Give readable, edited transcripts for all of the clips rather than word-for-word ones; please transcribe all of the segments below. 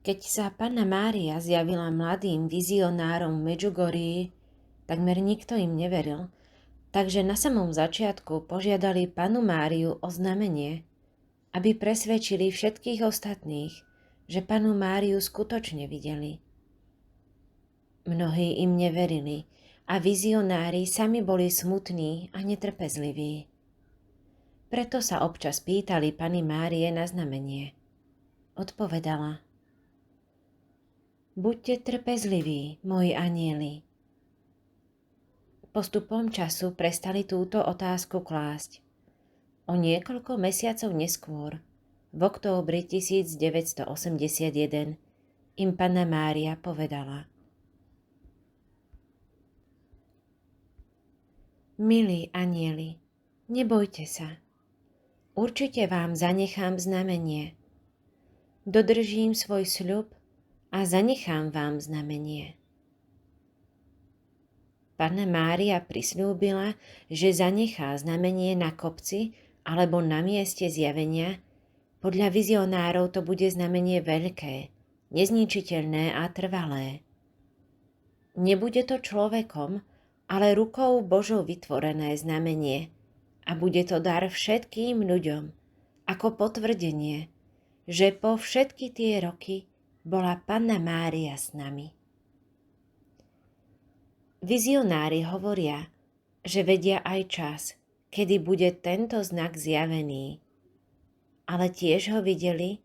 Keď sa Panna Mária zjavila mladým vizionárom v Medžugorí, takmer nikto im neveril, takže na samom začiatku požiadali Pannu Máriu o znamenie, aby presvedčili všetkých ostatných, že Pannu Máriu skutočne videli. Mnohí im neverili a vizionári sami boli smutní a netrpezliví. Preto sa občas pýtali Panny Márie na znamenie. Odpovedala: Buďte trpezliví, moji anjeli. Postupom času prestali túto otázku klásť. O niekoľko mesiacov neskôr, v októbri 1981, im Panna Mária povedala: Milí anjeli, nebojte sa. Určite vám zanechám znamenie. Dodržím svoj sľub a zanechám vám znamenie. Panna Mária prisľúbila, že zanechá znamenie na kopci alebo na mieste zjavenia. Podľa vizionárov to bude znamenie veľké, nezničiteľné a trvalé. Nebude to človekom, ale rukou Božou vytvorené znamenie a bude to dar všetkým ľuďom ako potvrdenie, že po všetky tie roky bola Panna Mária s nami. Vizionári hovoria, že vedia aj čas, kedy bude tento znak zjavený, ale tiež ho videli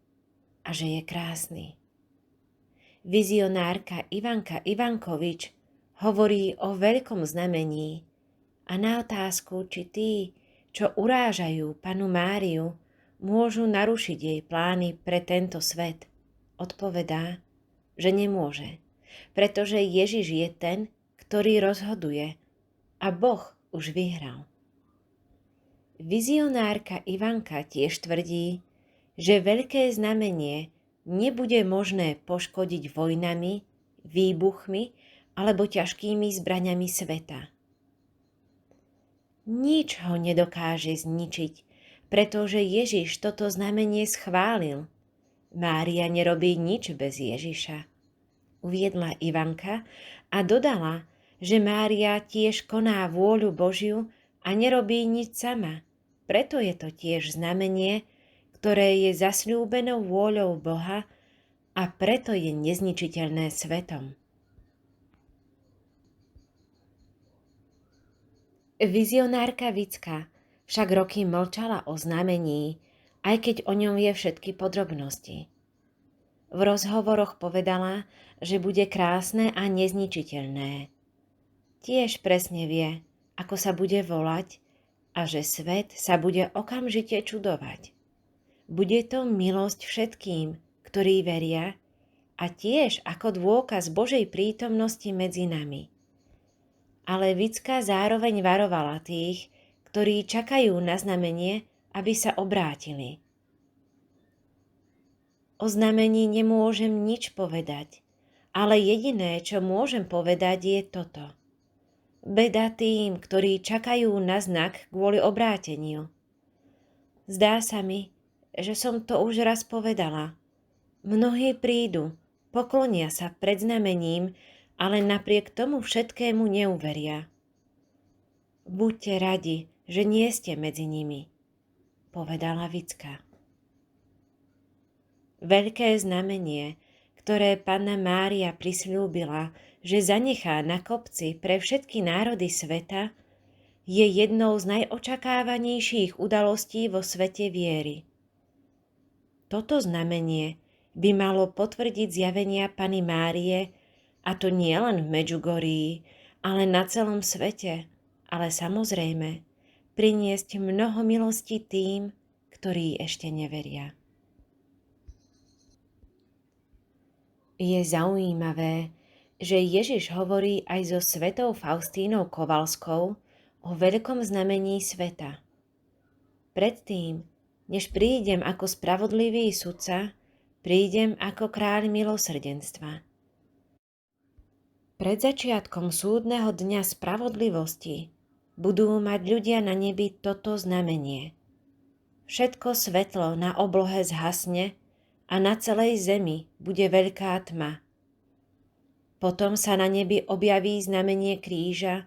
a že je krásny. Vizionárka Ivanka Ivankovič hovorí o veľkom znamení a na otázku, či tí, čo urážajú Pannu Máriu, môžu narušiť jej plány pre tento svet, odpovedá, že nemôže, pretože Ježiš je ten, ktorý rozhoduje a Boh už vyhral. Vizionárka Ivanka tiež tvrdí, že veľké znamenie nebude možné poškodiť vojnami, výbuchmi alebo ťažkými zbraňami sveta. Nič ho nedokáže zničiť, pretože Ježiš toto znamenie schválil. Mária nerobí nič bez Ježiša, uviedla Ivanka a dodala, že Mária tiež koná vôľu Božiu a nerobí nič sama. Preto je to tiež znamenie, ktoré je zasľúbenou vôľou Boha a preto je nezničiteľné svetom. Vizionárka Vicka však roky mlčala o znamení, aj keď o ňom vie všetky podrobnosti. V rozhovoroch povedala, že bude krásne a nezničiteľné. Tiež presne vie, ako sa bude volať a že svet sa bude okamžite čudovať. Bude to milosť všetkým, ktorí veria, a tiež ako dôkaz Božej prítomnosti medzi nami. Ale Vicka zároveň varovala tých, ktorí čakajú na znamenie, aby sa obrátili. O znamení nemôžem nič povedať, ale jediné, čo môžem povedať, je toto. Beda tým, ktorí čakajú na znak kvôli obráteniu. Zdá sa mi, že som to už raz povedala. Mnohí prídu, poklonia sa pred znamením, ale napriek tomu všetkému neuveria. Buďte radi, že nie ste medzi nimi, povedala Vicka. Veľké znamenie, ktoré Panna Mária prisľúbila, že zanechá na kopci pre všetky národy sveta, je jednou z najočakávanejších udalostí vo svete viery. Toto znamenie by malo potvrdiť zjavenia Panny Márie, a to nie len v Medžugorí, ale na celom svete, ale samozrejme priniesť mnoho milostí tým, ktorí ešte neveria. Je zaujímavé, že Ježiš hovorí aj so svetou Faustínou Kovalskou o veľkom znamení sveta. Predtým, než prídem ako spravodlivý sudca, prídem ako kráľ milosrdenstva. Pred začiatkom súdneho dňa spravodlivosti budú mať ľudia na nebi toto znamenie. Všetko svetlo na oblohe zhasne a na celej zemi bude veľká tma. Potom sa na nebi objaví znamenie kríža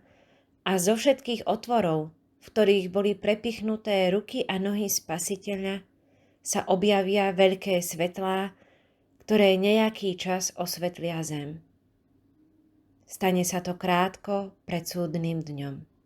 a zo všetkých otvorov, v ktorých boli prepichnuté ruky a nohy Spasiteľa, sa objavia veľké svetlá, ktoré nejaký čas osvetlia zem. Stane sa to krátko pred súdnym dňom.